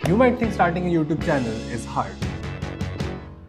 You might think starting a YouTube channel is hard.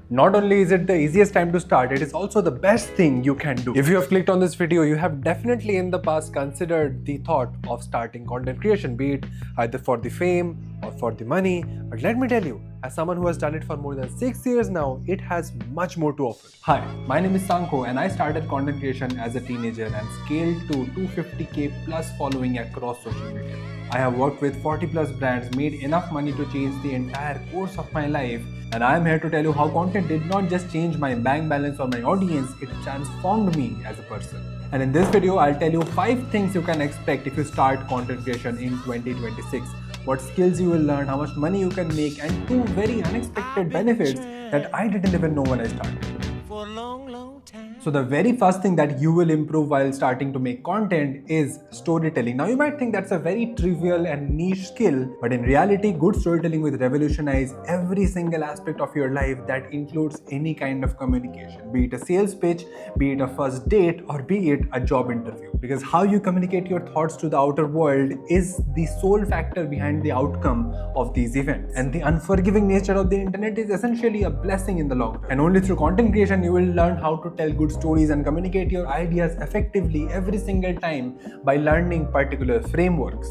Not only is it the easiest time to start, it is also the best thing you can do. If you have clicked on this video, you have definitely in the past considered the thought of starting content creation, be it either for the fame or for the money. But let me tell you, as someone who has done it for more than 6 years now, it has much more to offer. Hi, my name is Sanko and I started content creation as a teenager and scaled to 250k plus following across social media. I have worked with 40 plus brands, made enough money to change the entire course of my life, and I am here to tell you how content did not just change my bank balance or my audience, it transformed me as a person. And in this video, I'll tell you 5 things you can expect if you start content creation in 2026. What skills you will learn, how much money you can make, and 2 very unexpected benefits that I didn't even know when I started. For a long, long time. So the very first thing that you will improve while starting to make content is storytelling. Now you might think that's a very trivial and niche skill, but in reality, good storytelling will revolutionize every single aspect of your life that includes any kind of communication, be it a sales pitch, be it a first date, or be it a job interview. Because how you communicate your thoughts to the outer world is the sole factor behind the outcome of these events. And the unforgiving nature of the internet is essentially a blessing in the long run. And only through content creation you will learn how to tell good stories and communicate your ideas effectively every single time by learning particular frameworks.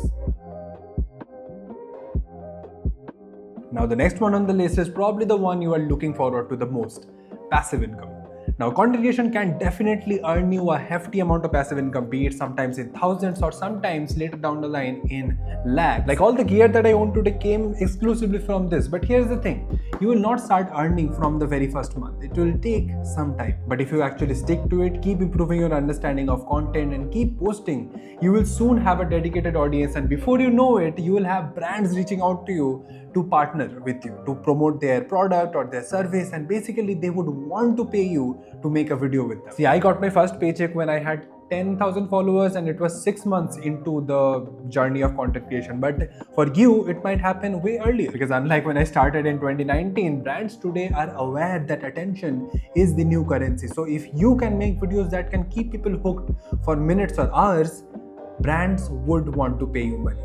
Now the next one on the list is probably the one you are looking forward to the most: passive income. Now, content creation can definitely earn you a hefty amount of passive income, be it sometimes in thousands or sometimes later down the line in lakhs. Like all the gear that I own today came exclusively from this. But here's the thing, you will not start earning from the very first month. It will take some time. But if you actually stick to it, keep improving your understanding of content and keep posting, you will soon have a dedicated audience, and before you know it, you will have brands reaching out to you to partner with you, to promote their product or their service, and basically they would want to pay you to make a video with them. See, I got my first paycheck when I had 10,000 followers and it was 6 months into the journey of content creation. But for you, it might happen way earlier, because unlike when I started in 2019, brands today are aware that attention is the new currency. So if you can make videos that can keep people hooked for minutes or hours, brands would want to pay you money.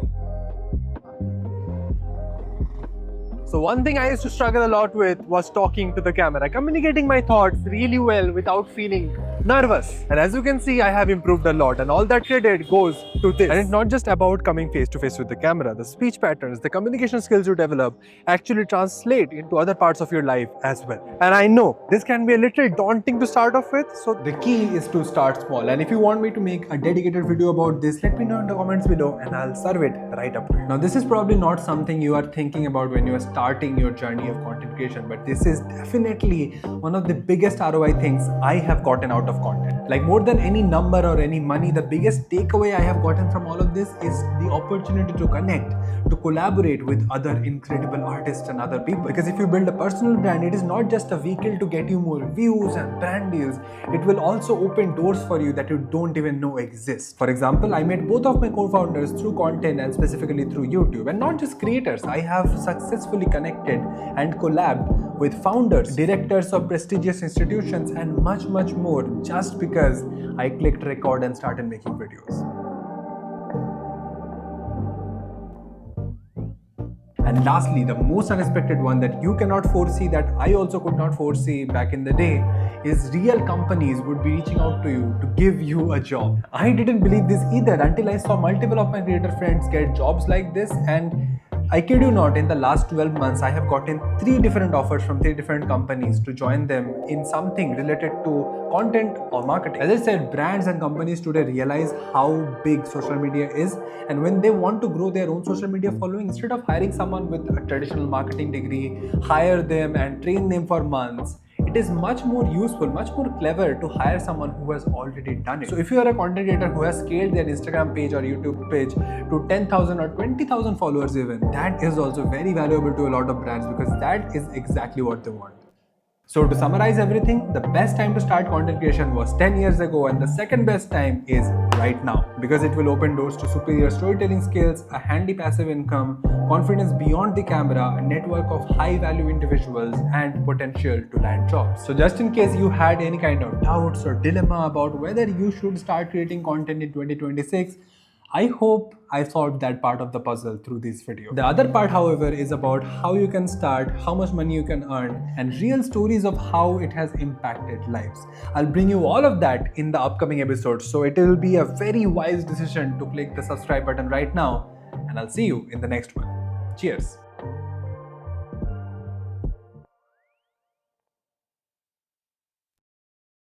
So one thing I used to struggle a lot with was talking to the camera, communicating my thoughts really well without feeling nervous. And as you can see, I have improved a lot, and all that credit goes to this. And it's not just about coming face to face with the camera. The speech patterns, the communication skills you develop actually translate into other parts of your life as well. And I know this can be a little daunting to start off with, so the key is to start small. And if you want me to make a dedicated video about this, let me know in the comments below and I'll serve it right up to you. Now this is probably not something you are thinking about when you are starting your journey of content creation, but this is definitely one of the biggest ROI things I have gotten out of content. Like more than any number or any money, the biggest takeaway I have gotten from all of this is the opportunity to connect, to collaborate with other incredible artists and other people. Because if you build a personal brand, it is not just a vehicle to get you more views and brand deals, it will also open doors for you that you don't even know exist. For example, I met both of my co-founders through content and specifically through YouTube. And not just creators, I have successfully connected and collabed with founders, directors of prestigious institutions, and much more just because I clicked record and started making videos. And lastly, the most unexpected one that you cannot foresee, that I also could not foresee back in the day, is real companies would be reaching out to you to give you a job. I didn't believe this either until I saw multiple of my creator friends get jobs like this, and I kid you not, in the last 12 months, I have gotten 3 different offers from 3 different companies to join them in something related to content or marketing. As I said, brands and companies today realize how big social media is, and when they want to grow their own social media following, instead of hiring someone with a traditional marketing degree, hire them and train them for months, it is much more useful, much more clever to hire someone who has already done it. So if you are a content creator who has scaled their Instagram page or YouTube page to 10,000 or 20,000 followers even, that is also very valuable to a lot of brands, because that is exactly what they want. So to summarize everything, the best time to start content creation was 10 years ago, and the second best time is right now, because it will open doors to superior storytelling skills, a handy passive income, confidence beyond the camera, a network of high value individuals, and potential to land jobs. So just in case you had any kind of doubts or dilemma about whether you should start creating content in 2026, I hope I solved that part of the puzzle through this video. The other part, however, is about how you can start, how much money you can earn, and real stories of how it has impacted lives. I'll bring you all of that in the upcoming episodes, so it will be a very wise decision to click the subscribe button right now, and I'll see you in the next one. Cheers.